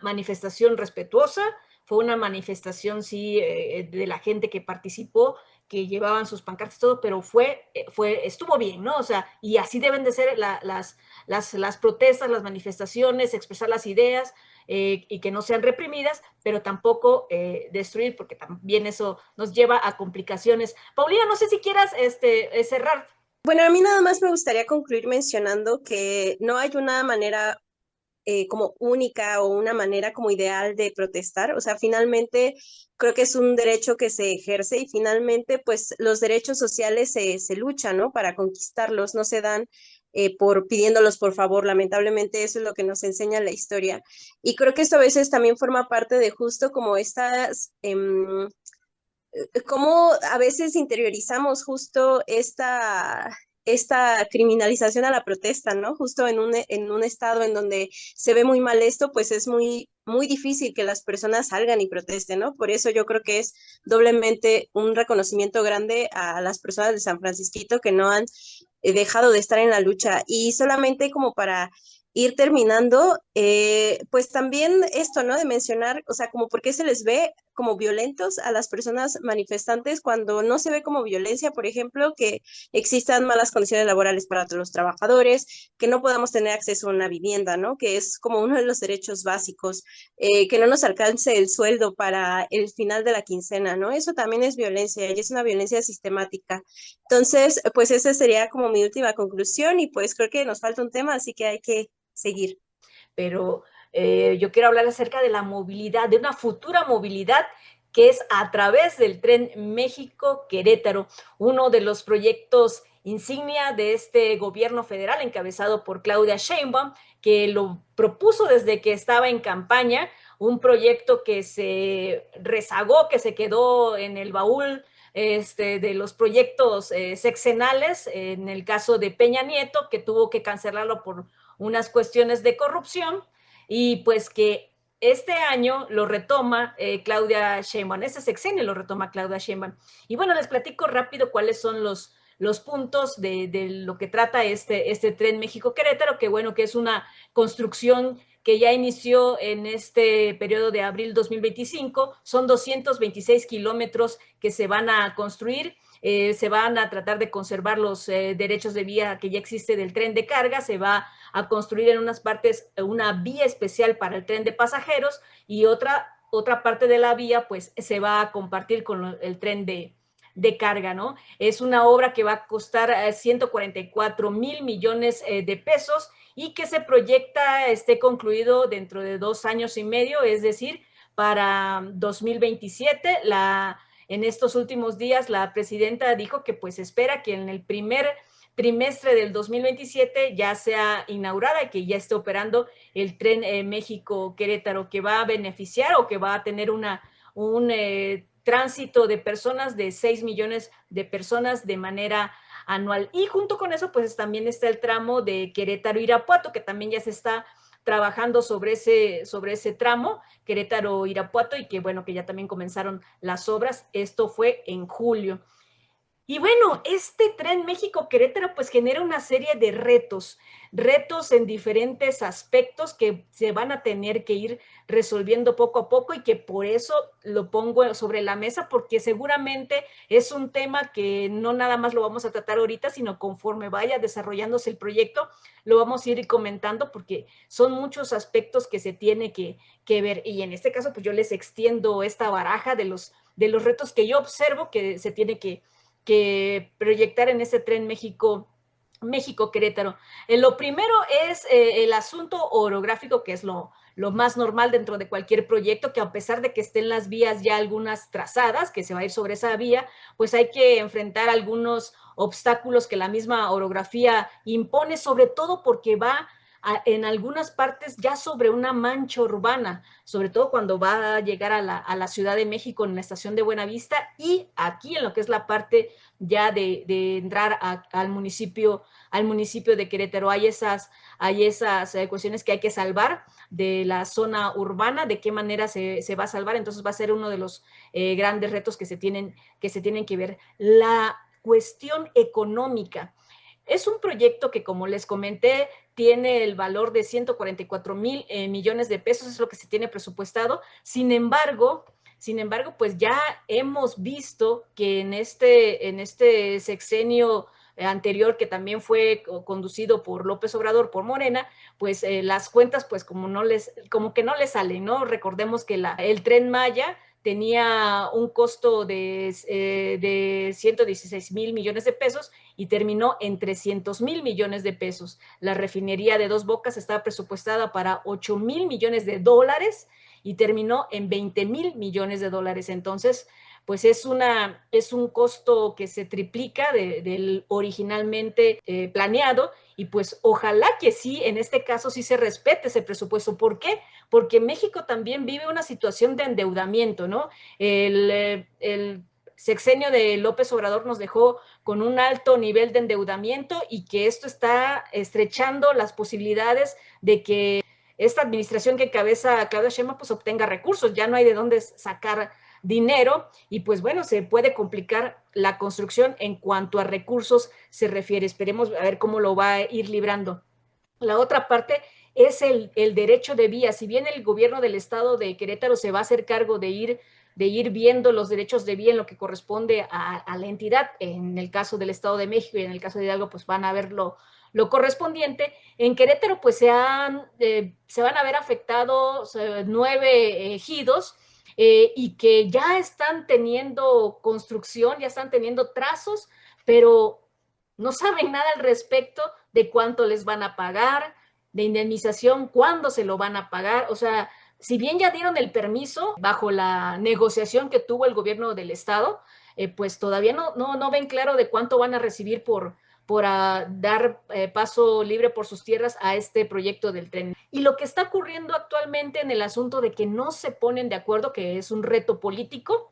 manifestación respetuosa, fue una manifestación, sí, de la gente que participó, que llevaban sus pancartas y todo, pero estuvo bien, ¿no? O sea, y así deben de ser las protestas, las manifestaciones, expresar las ideas, y que no sean reprimidas, pero tampoco destruir, porque también eso nos lleva a complicaciones. Paulina, no sé si quieras cerrar. Bueno, a mí nada más me gustaría concluir mencionando que no hay una manera como única o una manera como ideal de protestar. O sea, finalmente creo que es un derecho que se ejerce y finalmente pues los derechos sociales se luchan, ¿no? Para conquistarlos, no se dan por pidiéndolos por favor. Lamentablemente eso es lo que nos enseña la historia. Y creo que esto a veces también forma parte de justo como estas... cómo a veces interiorizamos justo esta criminalización a la protesta, ¿no? Justo en un estado en donde se ve muy mal esto, pues es muy difícil que las personas salgan y protesten, ¿no? Por eso yo creo que es doblemente un reconocimiento grande a las personas de San Francisquito que no han dejado de estar en la lucha. Y solamente como para ir terminando, pues también esto, ¿no? De mencionar, o sea, como por qué se les ve como violentos a las personas manifestantes cuando no se ve como violencia, por ejemplo, que existan malas condiciones laborales para los trabajadores, que no podamos tener acceso a una vivienda, ¿no? Que es como uno de los derechos básicos, que no nos alcance el sueldo para el final de la quincena, ¿no? Eso también es violencia y es una violencia sistemática. Entonces, pues esa sería como mi última conclusión y pues creo que nos falta un tema, así que hay que seguir. Pero yo quiero hablar acerca de la movilidad, de una futura movilidad que es a través del tren México-Querétaro, uno de los proyectos insignia de este gobierno federal encabezado por Claudia Sheinbaum, que lo propuso desde que estaba en campaña, un proyecto que se rezagó, que se quedó en el baúl de los proyectos sexenales, en el caso de Peña Nieto, que tuvo que cancelarlo por unas cuestiones de corrupción, y pues que este año lo retoma Claudia Sheinbaum, este sexenio lo retoma Claudia Sheinbaum. Y bueno, les platico rápido cuáles son los puntos de lo que trata este tren México-Querétaro, que bueno, que es una construcción que ya inició en este periodo de abril 2025, son 226 kilómetros que se van a construir, se van a tratar de conservar los derechos de vía que ya existe del tren de carga, se va a construir en unas partes una vía especial para el tren de pasajeros y otra parte de la vía pues se va a compartir con el tren de carga, ¿no? Es una obra que va a costar 144,000 millones de pesos y que se proyecta esté concluido dentro de 2 años y medio, es decir, para 2027. En estos últimos días la presidenta dijo que pues espera que en el primer trimestre del 2027 ya sea inaugurada y que ya esté operando el tren México-Querétaro, que va a beneficiar o que va a tener un tránsito de personas de 6 millones de personas de manera anual. Y junto con eso, pues también está el tramo de Querétaro-Irapuato, que también ya se está trabajando sobre ese tramo, Querétaro-Irapuato, y que bueno, que ya también comenzaron las obras. Esto fue en julio. Y bueno, este tren México-Querétaro pues genera una serie de retos en diferentes aspectos que se van a tener que ir resolviendo poco a poco y que por eso lo pongo sobre la mesa porque seguramente es un tema que no nada más lo vamos a tratar ahorita, sino conforme vaya desarrollándose el proyecto, lo vamos a ir comentando porque son muchos aspectos que se tiene que ver. Y en este caso pues yo les extiendo esta baraja de los retos que yo observo que se tiene que proyectar en ese tren México-Querétaro. Lo primero es el asunto orográfico, que es lo más normal dentro de cualquier proyecto, que a pesar de que estén las vías ya algunas trazadas, que se va a ir sobre esa vía, pues hay que enfrentar algunos obstáculos que la misma orografía impone, sobre todo porque va en algunas partes ya sobre una mancha urbana, sobre todo cuando va a llegar a la Ciudad de México en la estación de Buenavista y aquí en lo que es la parte ya de entrar al municipio de Querétaro. Hay esas cuestiones que hay que salvar de la zona urbana, de qué manera se va a salvar, entonces va a ser uno de los grandes retos que se tienen que ver. La cuestión económica. Es un proyecto que, como les comenté, tiene el valor de 144,000 millones de pesos, es lo que se tiene presupuestado. Sin embargo, pues ya hemos visto que en este sexenio anterior, que también fue conducido por López Obrador, por Morena, pues las cuentas, pues como que no les salen, ¿no? Recordemos que el Tren Maya tenía un costo de 116,000 millones de pesos y terminó en 300,000 millones de pesos. La refinería de Dos Bocas estaba presupuestada para 8,000 millones de dólares y terminó en 20,000 millones de dólares. Entonces, pues es un costo que se triplica del originalmente planeado y pues ojalá que sí, en este caso sí se respete ese presupuesto. ¿Por qué? Porque México también vive una situación de endeudamiento, ¿no? El sexenio de López Obrador nos dejó con un alto nivel de endeudamiento y que esto está estrechando las posibilidades de que esta administración que encabeza Claudia Sheinbaum pues obtenga recursos, ya no hay de dónde sacar dinero y pues bueno, se puede complicar la construcción en cuanto a recursos se refiere. Esperemos a ver cómo lo va a ir librando. La otra parte es el derecho de vía. Si bien el gobierno del estado de Querétaro se va a hacer cargo de ir viendo los derechos de vía en lo que corresponde a la entidad, en el caso del Estado de México y en el caso de Hidalgo, pues van a ver lo correspondiente. En Querétaro, pues se van a ver afectados 9 ejidos y que ya están teniendo construcción, ya están teniendo trazos, pero no saben nada al respecto de cuánto les van a pagar, de indemnización, cuándo se lo van a pagar. O sea, si bien ya dieron el permiso bajo la negociación que tuvo el gobierno del estado, pues todavía no ven claro de cuánto van a recibir por dar paso libre por sus tierras a este proyecto del tren. Y lo que está ocurriendo actualmente en el asunto de que no se ponen de acuerdo, que es un reto político,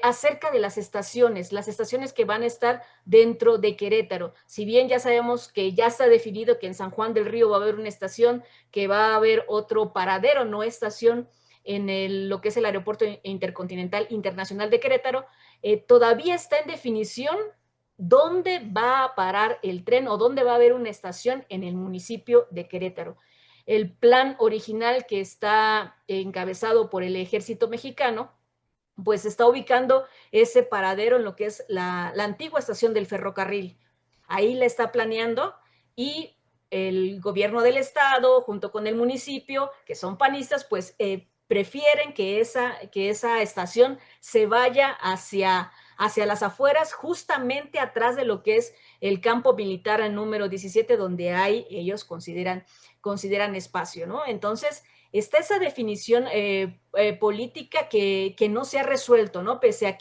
acerca de las estaciones que van a estar dentro de Querétaro. Si bien ya sabemos que ya está definido que en San Juan del Río va a haber una estación, que va a haber otro paradero, no estación, en lo que es el Aeropuerto Intercontinental Internacional de Querétaro, todavía está en definición dónde va a parar el tren o dónde va a haber una estación en el municipio de Querétaro. El plan original que está encabezado por el Ejército Mexicano pues está ubicando ese paradero en lo que es la antigua estación del ferrocarril. Ahí la está planeando y el gobierno del estado, junto con el municipio, que son panistas, pues prefieren que esa estación se vaya hacia las afueras, justamente atrás de lo que es el campo militar número 17, donde ellos consideran espacio, ¿no? Entonces, está esa definición política que no se ha resuelto, ¿no? Pese a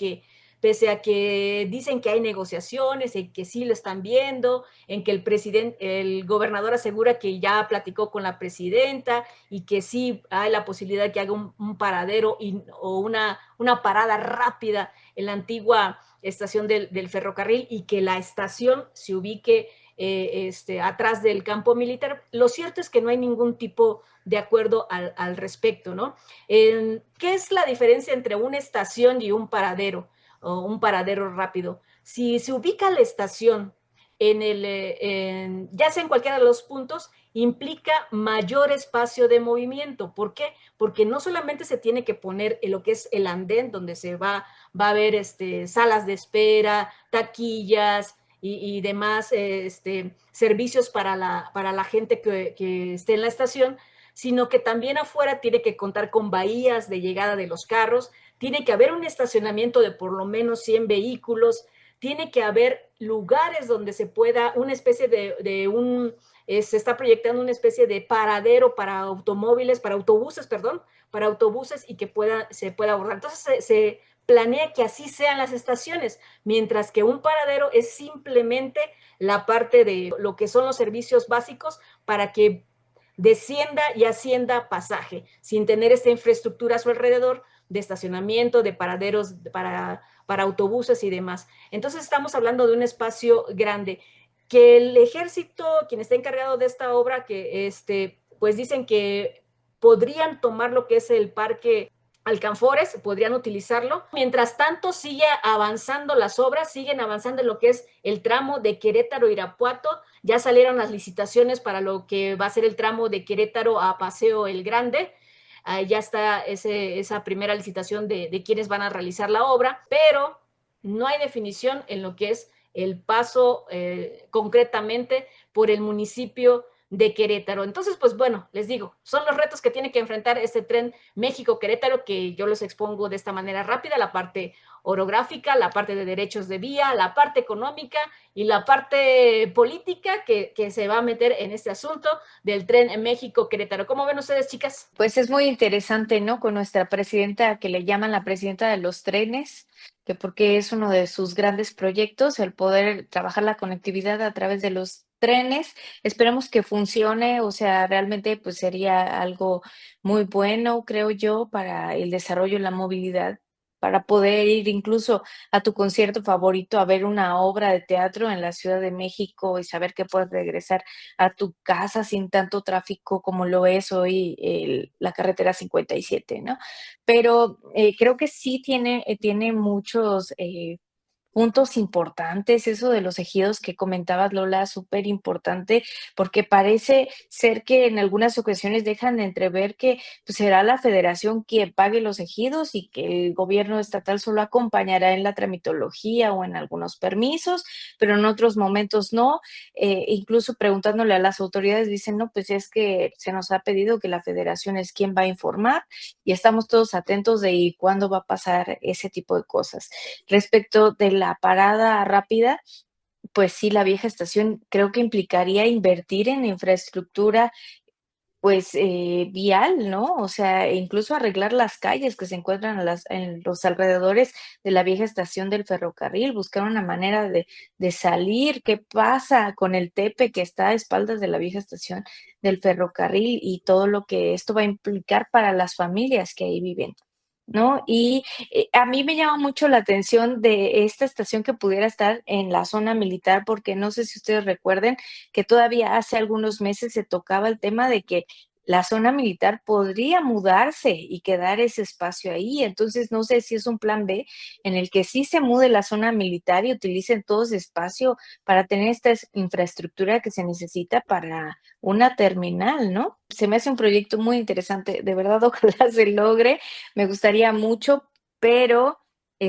que dicen que hay negociaciones, en que sí lo están viendo, en que el gobernador asegura que ya platicó con la presidenta y que sí hay la posibilidad de que haga un paradero o una parada rápida en la antigua estación del ferrocarril y que la estación se ubique atrás del campo militar. Lo cierto es que no hay ningún tipo de acuerdo al respecto, ¿no? ¿Qué es la diferencia entre una estación y un paradero o un paradero rápido? si se ubica la estación ya sea en cualquiera de los puntos, implica mayor espacio de movimiento. ¿Por qué? Porque no solamente se tiene que poner en lo que es el andén, donde va a haber salas de espera, taquillas y demás servicios para la gente que esté en la estación, sino que también afuera tiene que contar con bahías de llegada de los carros, tiene que haber un estacionamiento de por lo menos 100 vehículos, tiene que haber lugares donde se pueda, una especie se está proyectando una especie de paradero para automóviles, para autobuses, perdón, para autobuses y que se pueda abordar. Entonces se planea que así sean las estaciones, mientras que un paradero es simplemente la parte de lo que son los servicios básicos para que descienda y ascienda pasaje, sin tener esta infraestructura a su alrededor de estacionamiento, de paraderos para autobuses y demás. Entonces estamos hablando de un espacio grande. Que el ejército, quien está encargado de esta obra, que pues dicen que podrían tomar lo que es el parque Alcanfores, podrían utilizarlo. Mientras tanto, sigue avanzando las obras, siguen avanzando en lo que es el tramo de Querétaro-Irapuato. Ya salieron las licitaciones para lo que va a ser el tramo de Querétaro a Paseo el Grande. Ya está esa primera licitación de quienes van a realizar la obra, pero no hay definición en lo que es el paso concretamente por el municipio de Querétaro. Entonces, pues bueno, les digo, son los retos que tiene que enfrentar este tren México-Querétaro, que yo los expongo de esta manera rápida: la parte orográfica, la parte de derechos de vía, la parte económica y la parte política que se va a meter en este asunto del tren México-Querétaro. ¿Cómo ven ustedes, chicas? Pues es muy interesante, ¿no? Con nuestra presidenta, que le llaman la presidenta de los trenes, que porque es uno de sus grandes proyectos, el poder trabajar la conectividad a través de los trenes. Esperemos que funcione, o sea, realmente pues sería algo muy bueno, creo yo, para el desarrollo y la movilidad, para poder ir incluso a tu concierto favorito, a ver una obra de teatro en la Ciudad de México y saber que puedes regresar a tu casa sin tanto tráfico como lo es hoy la carretera 57, ¿no? Pero creo que sí tiene muchos puntos importantes, eso de los ejidos que comentabas, Lola, súper importante, porque parece ser que en algunas ocasiones dejan de entrever que pues, será la federación quien pague los ejidos y que el gobierno estatal solo acompañará en la tramitología o en algunos permisos, pero en otros momentos no. Incluso preguntándole a las autoridades dicen, no, pues es que se nos ha pedido que la federación es quien va a informar y estamos todos atentos de cuándo va a pasar ese tipo de cosas. Respecto de la parada rápida, pues sí, la vieja estación creo que implicaría invertir en infraestructura, pues, vial, ¿no? O sea, incluso arreglar las calles que se encuentran en los alrededores de la vieja estación del ferrocarril, buscar una manera de salir. ¿Qué pasa con el Tepe que está a espaldas de la vieja estación del ferrocarril y todo lo que esto va a implicar para las familias que ahí viven? ¿No? Y a mí me llama mucho la atención de esta estación que pudiera estar en la zona militar, porque no sé si ustedes recuerden que todavía hace algunos meses se tocaba el tema de que la zona militar podría mudarse y quedar ese espacio ahí. Entonces, no sé si es un plan B en el que sí se mude la zona militar y utilicen todo ese espacio para tener esta infraestructura que se necesita para una terminal, ¿no? Se me hace un proyecto muy interesante, de verdad, ojalá se logre. Me gustaría mucho, pero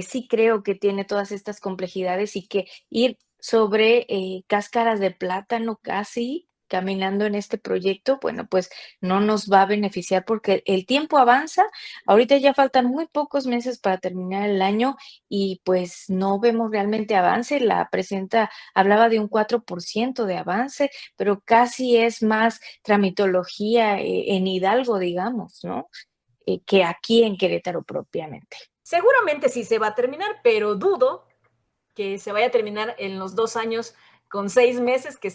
sí creo que tiene todas estas complejidades y que ir sobre cáscaras de plátano casi caminando en este proyecto, bueno, pues no nos va a beneficiar porque el tiempo avanza. Ahorita ya faltan muy pocos meses para terminar el año y pues no vemos realmente avance. La presidenta hablaba de un 4% de avance, pero casi es más tramitología en Hidalgo, digamos, ¿no? Que aquí en Querétaro propiamente. Seguramente sí se va a terminar, pero dudo que se vaya a terminar en los 2 años con 6 meses que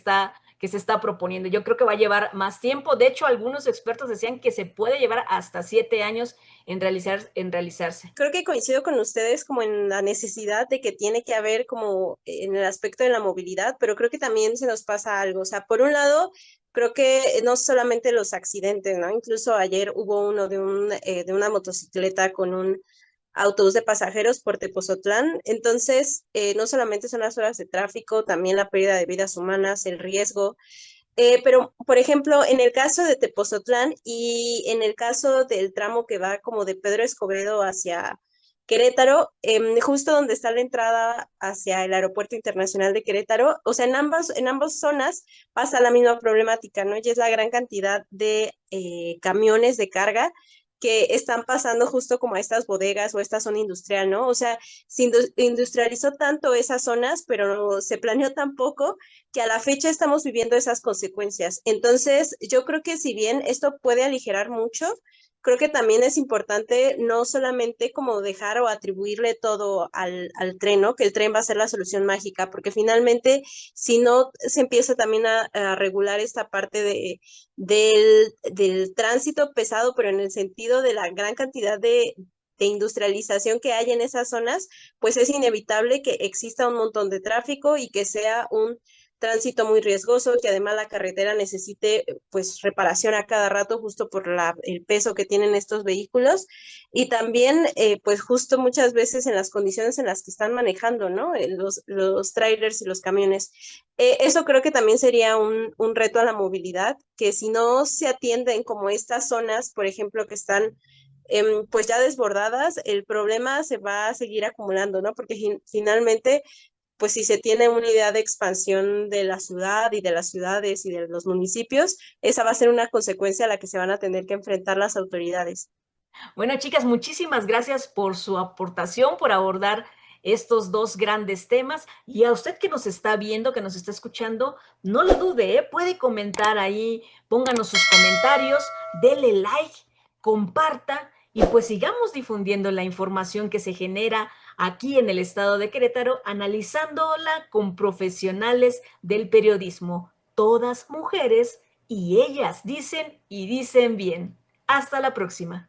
se está proponiendo. Yo creo que va a llevar más tiempo. De hecho, algunos expertos decían que se puede llevar hasta 7 años en realizarse. Creo que coincido con ustedes como en la necesidad de que tiene que haber como en el aspecto de la movilidad, pero creo que también se nos pasa algo. O sea, por un lado, creo que no solamente los accidentes, ¿no? Incluso ayer hubo uno de una motocicleta autobús de pasajeros por Tepozotlán. Entonces, no solamente son las horas de tráfico, también la pérdida de vidas humanas, el riesgo. Pero, por ejemplo, en el caso de Tepozotlán y en el caso del tramo que va como de Pedro Escobedo hacia Querétaro, justo donde está la entrada hacia el Aeropuerto Internacional de Querétaro, o sea, en ambas zonas pasa la misma problemática, ¿no? Y es la gran cantidad de camiones de carga que están pasando justo como a estas bodegas o esta zona industrial, ¿no? O sea, se industrializó tanto esas zonas, pero se planeó tan poco que a la fecha estamos viviendo esas consecuencias. Entonces, yo creo que si bien esto puede aligerar mucho, creo que también es importante no solamente como dejar o atribuirle todo al tren, ¿no? Que el tren va a ser la solución mágica, porque finalmente, si no se empieza también a regular esta parte del tránsito pesado, pero en el sentido de la gran cantidad de industrialización que hay en esas zonas, pues es inevitable que exista un montón de tráfico y que sea un tránsito muy riesgoso, que además la carretera necesite pues reparación a cada rato justo por el peso que tienen estos vehículos y también pues justo muchas veces en las condiciones en las que están manejando, ¿no? Los trailers y los camiones. Eso creo que también sería un reto a la movilidad, que si no se atienden como estas zonas, por ejemplo, que están pues ya desbordadas, el problema se va a seguir acumulando, ¿no? Porque finalmente pues si se tiene una idea de expansión de la ciudad y de las ciudades y de los municipios, esa va a ser una consecuencia a la que se van a tener que enfrentar las autoridades. Bueno, chicas, muchísimas gracias por su aportación, por abordar estos dos grandes temas. Y a usted que nos está viendo, que nos está escuchando, no lo dude, ¿eh? Puede comentar ahí, pónganos sus comentarios, dele like, comparta y pues sigamos difundiendo la información que se genera aquí en el estado de Querétaro, analizándola con profesionales del periodismo, todas mujeres y ellas dicen y dicen bien. Hasta la próxima.